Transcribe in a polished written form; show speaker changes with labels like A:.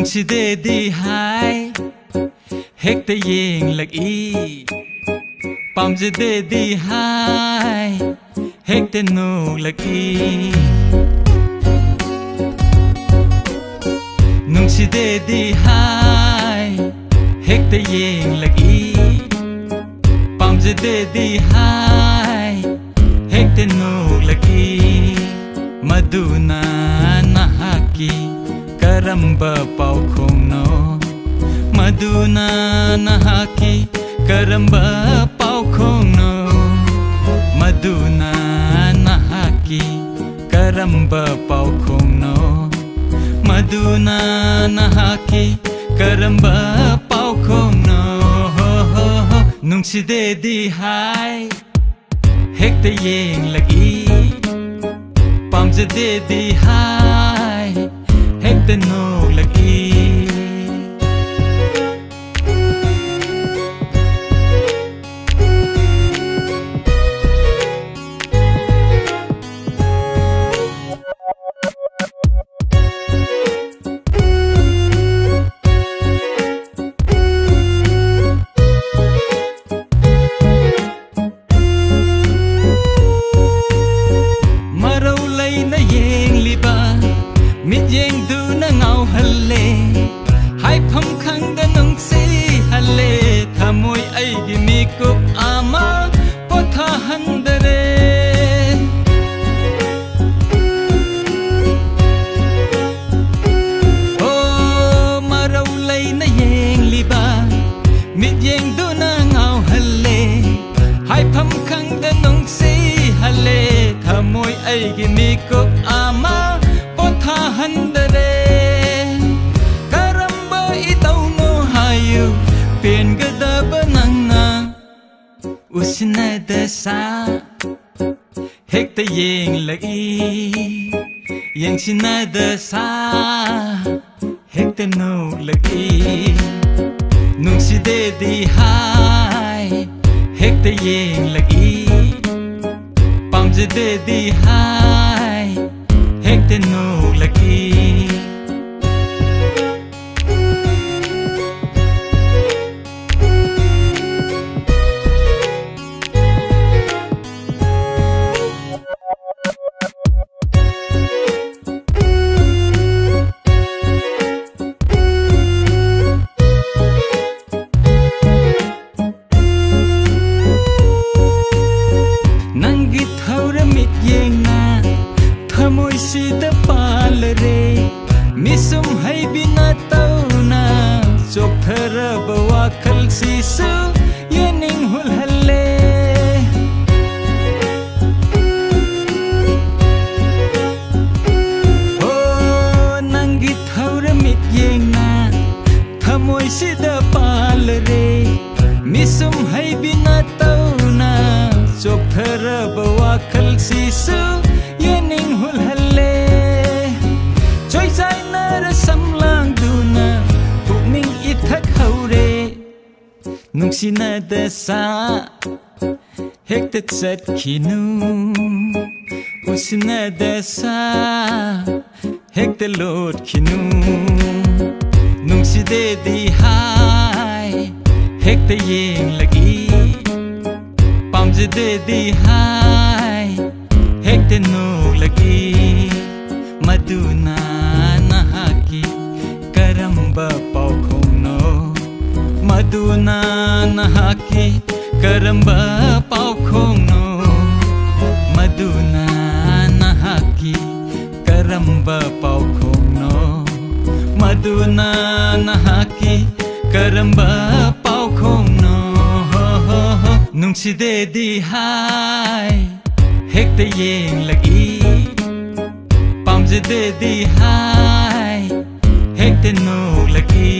A: ꯅꯨꯡꯁꯤꯗꯦꯗꯤ ꯍꯥꯏ ꯍꯦꯛꯇ ꯌꯦꯡꯂꯛꯏ ꯄꯥꯝꯖꯗꯦꯗꯤ ꯍꯥꯏ ꯍꯦꯛꯇ ꯅꯣꯛꯂꯛꯏ ꯅꯨꯡꯁꯤꯗꯦꯗꯤ ꯍꯥꯏ ꯍꯦꯛꯇ ꯌꯦꯡꯂꯛꯏ ꯄꯥꯝꯖꯗꯦꯗꯤ ꯍꯥꯏ ꯍꯦꯛꯇ ꯅꯣꯛꯂꯛꯏ ꯃꯗꯨꯅ ꯅꯍꯥꯛꯀꯤ ꯀꯔꯝꯕ ꯄꯥꯎꯈꯣꯡꯅꯣ ꯃꯗꯨꯅ ꯅꯍꯥꯛꯀꯤ ꯀꯔꯝꯕ ꯄꯥꯎꯈꯣꯡꯅꯣ ꯃꯗꯨꯅ ꯅꯍꯥꯛꯀꯤ ꯀꯔꯝꯕ ꯄꯥꯎꯈꯣꯡꯅꯣ ꯃꯗꯨꯅ ꯅꯍꯥꯛꯀꯤ ꯀꯔꯝꯕ ꯄꯥꯎꯈꯣꯡꯅꯣ ꯅꯨꯡꯁꯤꯗꯦꯗꯤ ꯍꯥꯏ ꯍꯦꯛꯇ ꯌꯦꯡꯂꯛꯏ ꯄꯥꯝꯖꯗꯦꯗꯤ ꯍꯥꯏ ꯍꯦꯛꯇ ꯅꯣꯛꯂꯛꯏ ꯃꯤꯠꯌꯦꯡꯗꯨꯅ ꯉꯥꯎꯍꯜꯂꯦ ꯍꯥꯏꯐꯝ ꯈꯪꯗ ꯅꯨꯡꯁꯤꯍꯜꯂꯦ ꯊꯃꯣꯏ ꯑꯩꯒꯤ ꯃꯤꯀꯨꯞ ꯑꯃ ꯄꯣꯊꯥꯍꯟꯗꯔꯦ ꯑꯣ ꯃꯔꯧ ꯂꯩꯅ ꯌꯦꯡꯂꯤꯕ ꯃꯤꯠꯌꯦꯡꯗꯨꯅ ꯉꯥꯎꯍꯜꯂꯦ ꯍꯥꯏꯐꯝ ꯈꯪꯗ ꯅꯨꯡꯁꯤꯍꯜꯂꯦ ꯊꯃꯣꯏ ꯑꯩꯒꯤ ꯃꯤꯀꯨꯞ ꯑꯃ ꯍꯟꯗꯔꯦ ꯀꯔꯝꯕ ꯏꯇꯧꯅꯣ ꯍꯥꯏꯌꯨ ꯄꯦꯟꯒꯗꯕ ꯅꯪꯅ ꯎꯁꯤꯟꯅꯗꯁꯥ ꯍꯦꯛꯇ ꯌꯦꯡꯂꯛꯏ ꯌꯦꯡꯁꯤꯟꯅꯗꯁꯥ ꯍꯦꯛꯇ ꯅꯣꯛꯂꯛꯏ ꯅꯨꯡꯁꯤꯗꯦꯗꯤ ꯍꯥꯏ ꯍꯦꯛꯇ ꯌꯦꯡꯂꯛꯏ ꯄꯥꯝꯖꯗꯦꯗꯤ ꯍꯥꯏ hekte noglaki nangi thaura mit yengna thmoi sida palre misum haibina tauna chokharaba wakhal sisu yening hulhalle oh nangi thaura mit yengna thmoi sida palre misum haibina tauna chokharaba wakhal sisu yening hulhalle choi zainara samlang duna pukning ithak haure nungsinadasa hekta chatkhinu usinadasa hekta lotkhinu nungsidedi hai hekta yenglagi pamjadedi hai hekta noglaki maduna nahaki karamba paukhongno maduna nahaki karamba paukhongno maduna nahaki karamba paukhongno maduna nahaki karamba paukhongno nungsidedi hai hekta yenglaki pamjadedi hai hekta noglaki